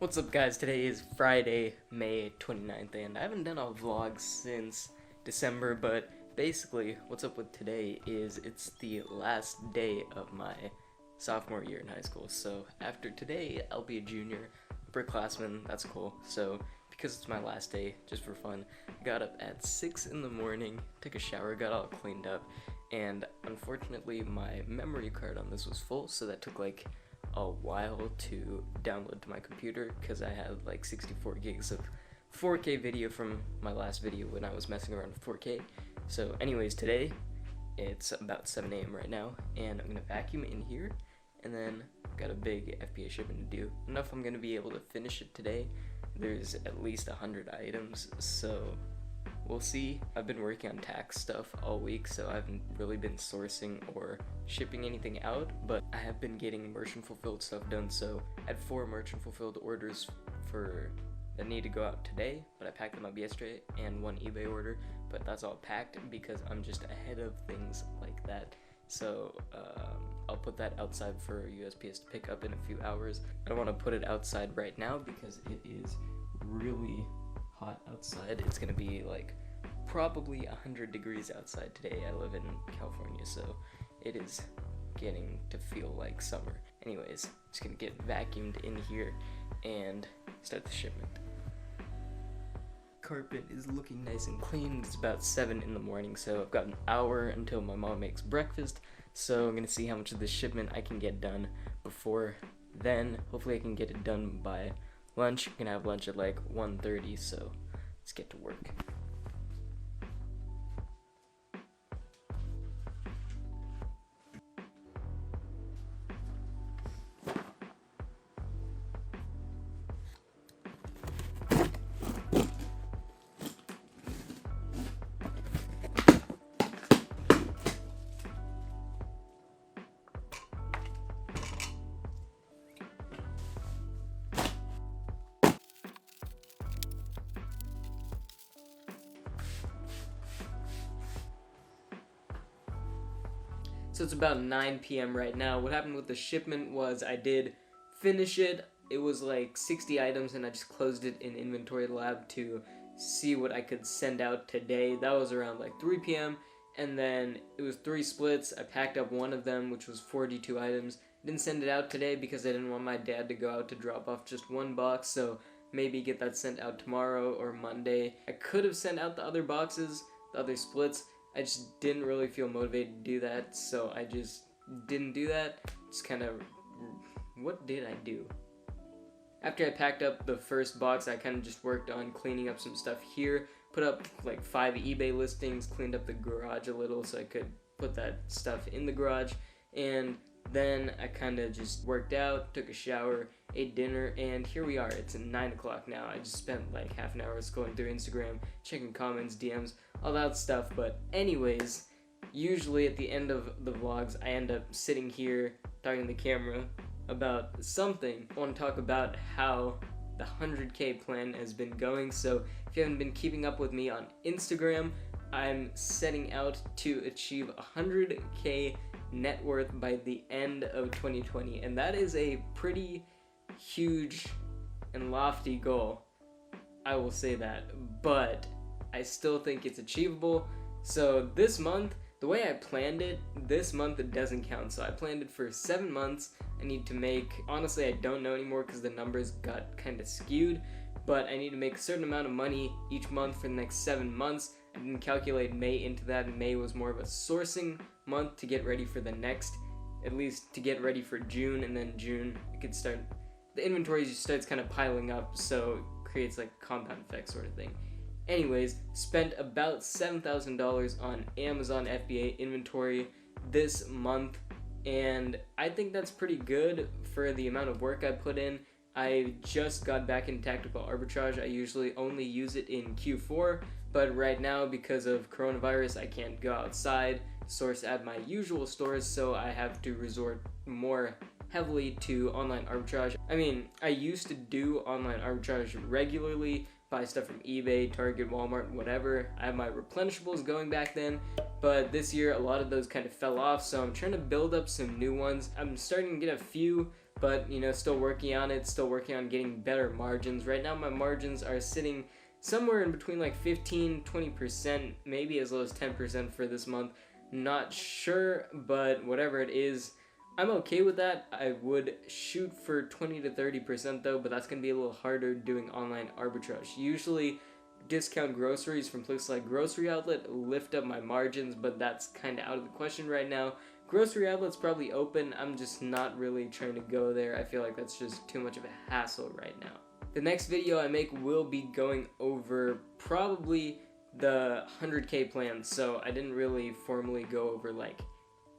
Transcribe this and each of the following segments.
What's up guys, today is Friday, May 29th, and I haven't done a vlog since December, but basically what's up with today is it's the last day of my sophomore year in high school. So after today, I'll be a junior, upperclassman, that's cool. So because it's my last day, just for fun, I got up at 6 in the morning, took a shower, got all cleaned up, and unfortunately my memory card on this was full, so that took like a while to download to my computer because I had like 64 gigs of 4K video from my last video when I was messing around with 4K. So anyways, today it's about 7 a.m. right now, and I'm gonna vacuum in here, and then I've got a big FBA shipment to do. Enough I'm gonna be able to finish it today. There's at least 100 items, so we'll see. I've been working on tax stuff all week, so I haven't really been sourcing or shipping anything out, but I have been getting merchant fulfilled stuff done. So I had 4 merchant fulfilled orders that need to go out today, but I packed them up yesterday, and 1 eBay order, but that's all packed because I'm just ahead of things like that. So I'll put that outside for USPS to pick up in a few hours. I don't want to put it outside right now because it is really hot outside. It's gonna be like probably 100 degrees outside today. I live in California, so it is getting to feel like summer. Anyways, just gonna get vacuumed in here and start the shipment. Carpet is looking nice and clean. It's about 7 in the morning, so I've got an hour until my mom makes breakfast. So I'm gonna see how much of this shipment I can get done before then. Hopefully I can get it done by lunch. I'm gonna have lunch at like 1:30, so let's get to work. So it's about 9 p.m. right now. What happened with the shipment was I did finish it. It was like 60 items, and I just closed it in Inventory Lab to see what I could send out today. That was around like 3 p.m. and then it was 3 splits. I packed up one of them, which was 42 items. Didn't send it out today because I didn't want my dad to go out to drop off just one box, so maybe get that sent out tomorrow or Monday. I could have sent out the other boxes, the other splits. I just didn't really feel motivated to do that, so I just didn't do that. Just kind of, what did I do? After I packed up the first box, I kind of just worked on cleaning up some stuff here. Put up like 5 eBay listings, cleaned up the garage a little so I could put that stuff in the garage. And then I kind of just worked out, took a shower, ate dinner, and here we are. It's 9 o'clock now. I just spent like half an hour scrolling through Instagram, checking comments, DMs, all that stuff. But anyways, usually at the end of the vlogs, I end up sitting here talking to the camera about something. I want to talk about how the 100K plan has been going. So if you haven't been keeping up with me on Instagram, I'm setting out to achieve 100K net worth by the end of 2020, and that is a pretty huge and lofty goal, I will say that, but I still think it's achievable. So this month, the way I planned it, this month it doesn't count. So I planned it for 7 months. I need to make, honestly I don't know anymore because the numbers got kind of skewed, but I need to make a certain amount of money each month for the next 7 months. I didn't calculate May into that, and May was more of a sourcing month to get ready for the next, at least to get ready for June, and then June it could start, the inventory just starts kind of piling up, so it creates like compound effect sort of thing. Anyways, spent about $7,000 on Amazon FBA inventory this month, and I think that's pretty good for the amount of work I put in. I just got back in tactical arbitrage. I usually only use it in Q4, but right now because of coronavirus I can't go outside, source at my usual stores, so I have to resort more heavily to online arbitrage. I mean, I used to do online arbitrage regularly, buy stuff from eBay, Target, Walmart, whatever. I have my replenishables going back then, but this year a lot of those kind of fell off, so I'm trying to build up some new ones. I'm starting to get a few but still working on it, still working on getting better margins. Right now my margins are sitting somewhere in between like 15-20%, maybe as low as 10% for this month. Not sure, but whatever it is, I'm okay with that. I would shoot for 20-30% though, but that's going to be a little harder doing online arbitrage. Usually discount groceries from places like Grocery Outlet lift up my margins, but that's kind of out of the question right now. Grocery Outlet's probably open, I'm just not really trying to go there. I feel like that's just too much of a hassle right now. The next video I make will be going over probably the 100K plan, so I didn't really formally go over like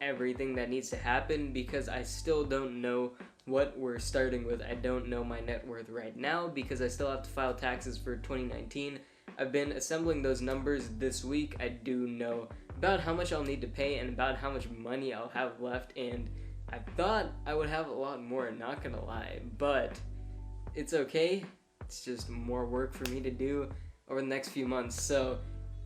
everything that needs to happen because I still don't know what we're starting with. I don't know my net worth right now because I still have to file taxes for 2019. I've been assembling those numbers this week. I do know about how much I'll need to pay and about how much money I'll have left, and I thought I would have a lot more, not gonna lie, but it's okay. It's just more work for me to do over the next few months. So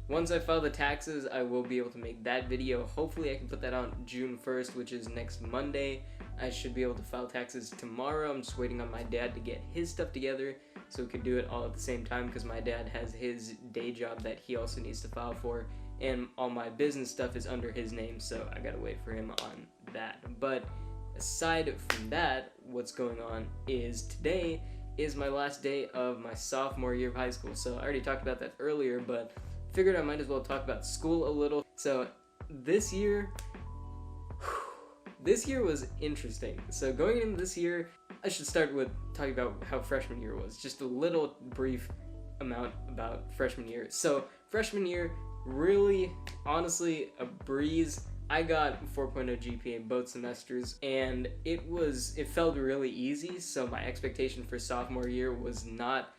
once I file the taxes, I will be able to make that video. Hopefully I can put that on June 1st, which is next Monday. I should be able to file taxes tomorrow. I'm just waiting on my dad to get his stuff together so we could do it all at the same time, because my dad has his day job that he also needs to file for, and all my business stuff is under his name, so I gotta wait for him on that. But aside from that, what's going on is today is my last day of my sophomore year of high school. So I already talked about that earlier, but figured I might as well talk about school a little. So this year was interesting. So going into this year, I should start with talking about how freshman year was. Just a little brief amount about freshman year. So freshman year, really, honestly, a breeze. I got 4.0 GPA both semesters, and it felt really easy. So my expectation for sophomore year was not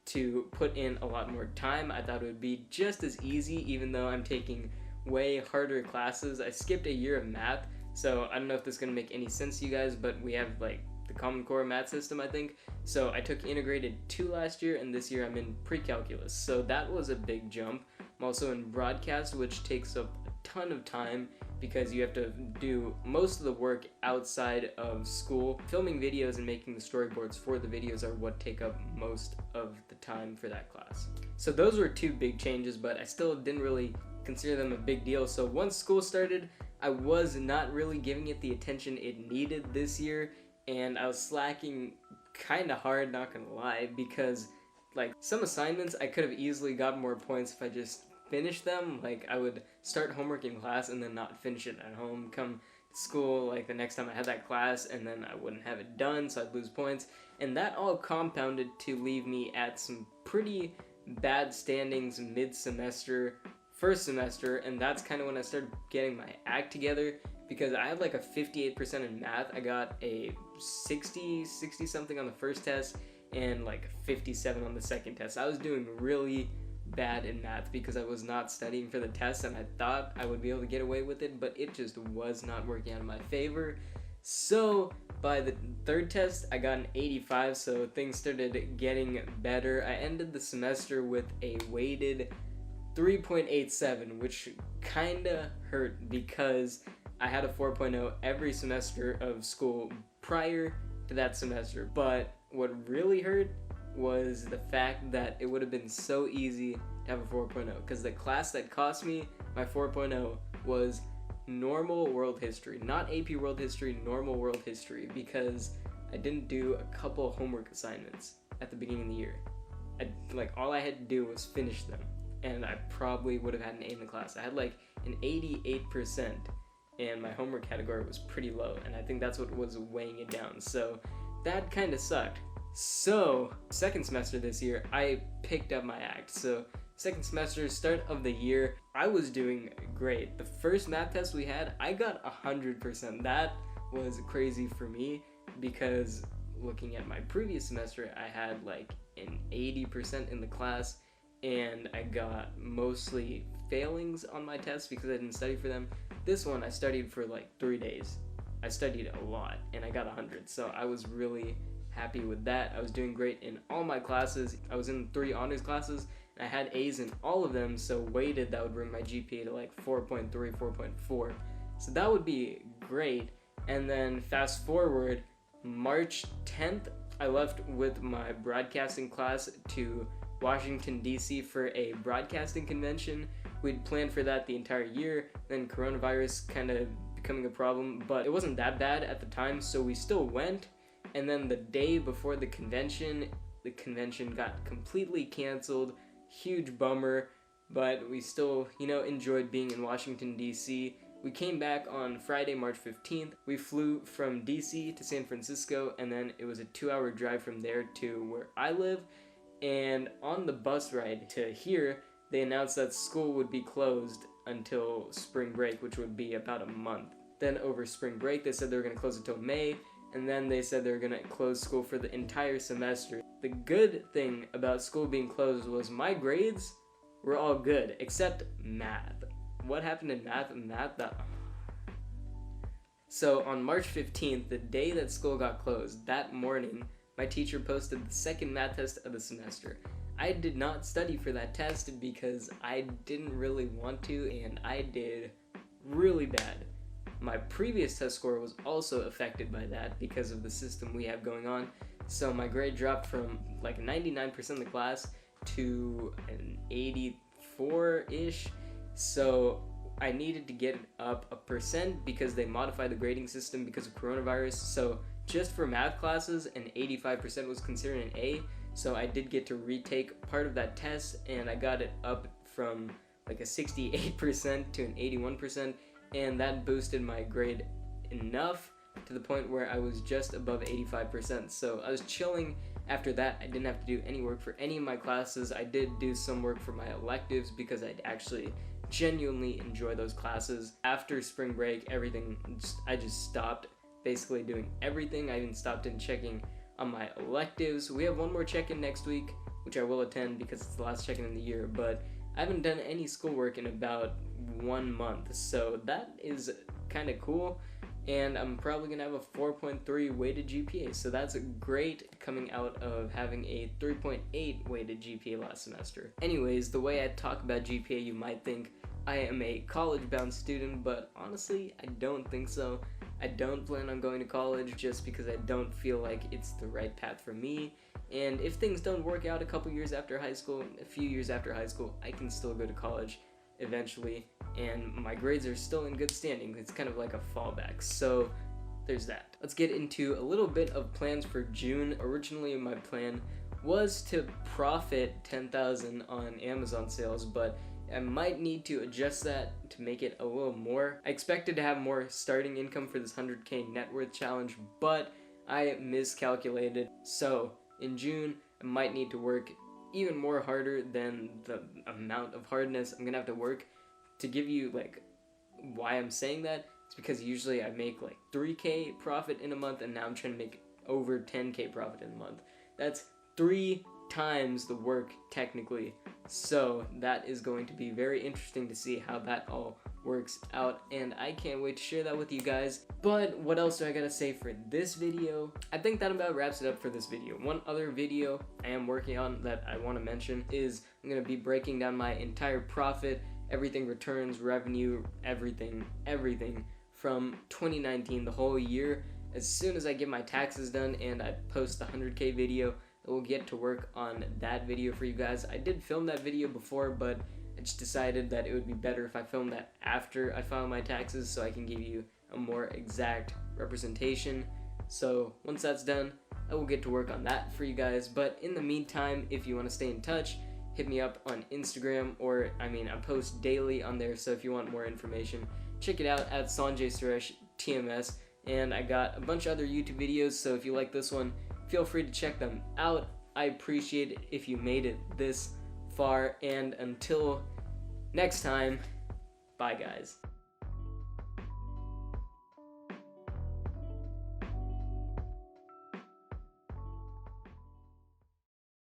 to put in a lot more time. I thought it would be just as easy, even though I'm taking way harder classes. I skipped a year of math, so I don't know if this is going to make any sense to you guys, but we have like the Common Core math system, I think. So I took Integrated 2 last year, and this year I'm in Pre-Calculus. So that was a big jump. I'm also in Broadcast, which takes up a ton of time because you have to do most of the work outside of school. Filming videos and making the storyboards for the videos are what take up most of the time for that class. So those were two big changes, but I still didn't really consider them a big deal. So once school started, I was not really giving it the attention it needed this year, and I was slacking kind of hard, not gonna lie, because like some assignments I could have easily got more points if I just finished them. Like I would start homework in class and then not finish it at home, come to school like the next time I had that class, and then I wouldn't have it done, so I'd lose points, and that all compounded to leave me at some pretty bad standings mid-semester, first semester, and that's kind of when I started getting my act together, because I had like a 58% in math. I got a 60 something on the first test and like 57 on the second test. I was doing really bad in math because I was not studying for the test, and I thought I would be able to get away with it, but it just was not working out in my favor. So by the third test I got an 85, so things started getting better. I ended the semester with a weighted 3.87, which kinda hurt because I had a 4.0 every semester of school prior to that semester. But what really hurt was the fact that it would have been so easy to have a 4.0, because the class that cost me my 4.0 was normal world history, not AP world history, normal world history, because I didn't do a couple homework assignments at the beginning of the year. All I had to do was finish them, and I probably would have had an A in the class. I had like an 88%, and my homework category was pretty low, and I think that's what was weighing it down. So that kind of sucked. So second semester this year, I picked up my act. So second semester, start of the year, I was doing great. The first math test we had, I got 100%. That was crazy for me because looking at my previous semester, I had like an 80% in the class, and I got mostly failings on my tests because I didn't study for them. This one I studied for like 3 days. I studied a lot and I got 100, so I was really happy with that. I was doing great in all my classes. I was in 3 honors classes and I had A's in all of them, so weighted that would bring my GPA to like 4.3, 4.4. So that would be great. And then fast forward, March 10th, I left with my broadcasting class to Washington, D.C. for a broadcasting convention. We'd planned for that the entire year, then coronavirus kind of becoming a problem, but it wasn't that bad at the time, so we still went. And then the day before the convention got completely canceled. Huge bummer, but we still, enjoyed being in Washington, D.C. We came back on Friday, March 15th. We flew from D.C. to San Francisco, and then it was a 2-hour drive from there to where I live. And on the bus ride to here, they announced that school would be closed until spring break, which would be about a month. Then over spring break, they said they were going to close until May, and then they said they were going to close school for the entire semester. The good thing about school being closed was my grades were all good, except math. What happened in math? So on March 15th, the day that school got closed, that morning, my teacher posted the second math test of the semester. I did not study for that test because I didn't really want to, and I did really bad. My previous test score was also affected by that because of the system we have going on. So my grade dropped from like 99% of the class to an 84-ish. So I needed to get it up a percent because they modified the grading system because of coronavirus. So just for math classes, an 85% was considered an A. So I did get to retake part of that test, and I got it up from like a 68% to an 81%, and that boosted my grade enough to the point where I was just above 85%. So I was chilling after that. I didn't have to do any work for any of my classes. I did do some work for my electives because I'd actually genuinely enjoy those classes. After spring break, I just stopped basically doing everything. I even stopped in checking on my electives. We have one more check-in next week, which I will attend because it's the last check-in in the year, but I haven't done any schoolwork in about 1 month, so that is kind of cool. And I'm probably gonna have a 4.3 weighted GPA, so that's great coming out of having a 3.8 weighted GPA last semester. Anyways, the way I talk about GPA, you might think I am a college-bound student, but honestly, I don't think so. I don't plan on going to college just because I don't feel like it's the right path for me. And if things don't work out a couple years after high school, a few years after high school, I can still go to college eventually, and my grades are still in good standing. It's kind of like a fallback, so there's that. Let's get into a little bit of plans for June. Originally, my plan was to profit $10,000 on Amazon sales, but I might need to adjust that to make it a little more. I expected to have more starting income for this 100K net worth challenge, but I miscalculated. So in June, I might need to work even more harder than the amount of hardness I'm gonna have to work. To give you like why I'm saying that, it's because usually I make like 3K profit in a month, and now I'm trying to make over 10K profit in a month. That's 3 times the work technically. So that is going to be very interesting to see how that all works out, and I can't wait to share that with you guys. But what else do I gotta say for this video? I think that about wraps it up for this video. One other video I am working on that I want to mention is I'm gonna be breaking down my entire profit, everything, returns, revenue, everything from 2019, the whole year. As soon as I get my taxes done and I post the 100K video, I will get to work on that video for you guys. I did film that video before, but I just decided that it would be better if I filmed that after I file my taxes so I can give you a more exact representation. So once that's done, I will get to work on that for you guys. But in the meantime, if you want to stay in touch, hit me up on Instagram, or I post daily on there, so if you want more information, check it out at Sanjay Suresh TMS. And I got a bunch of other YouTube videos, so if you like this one, feel free to check them out. I appreciate it if you made it this far, and until next time, bye guys.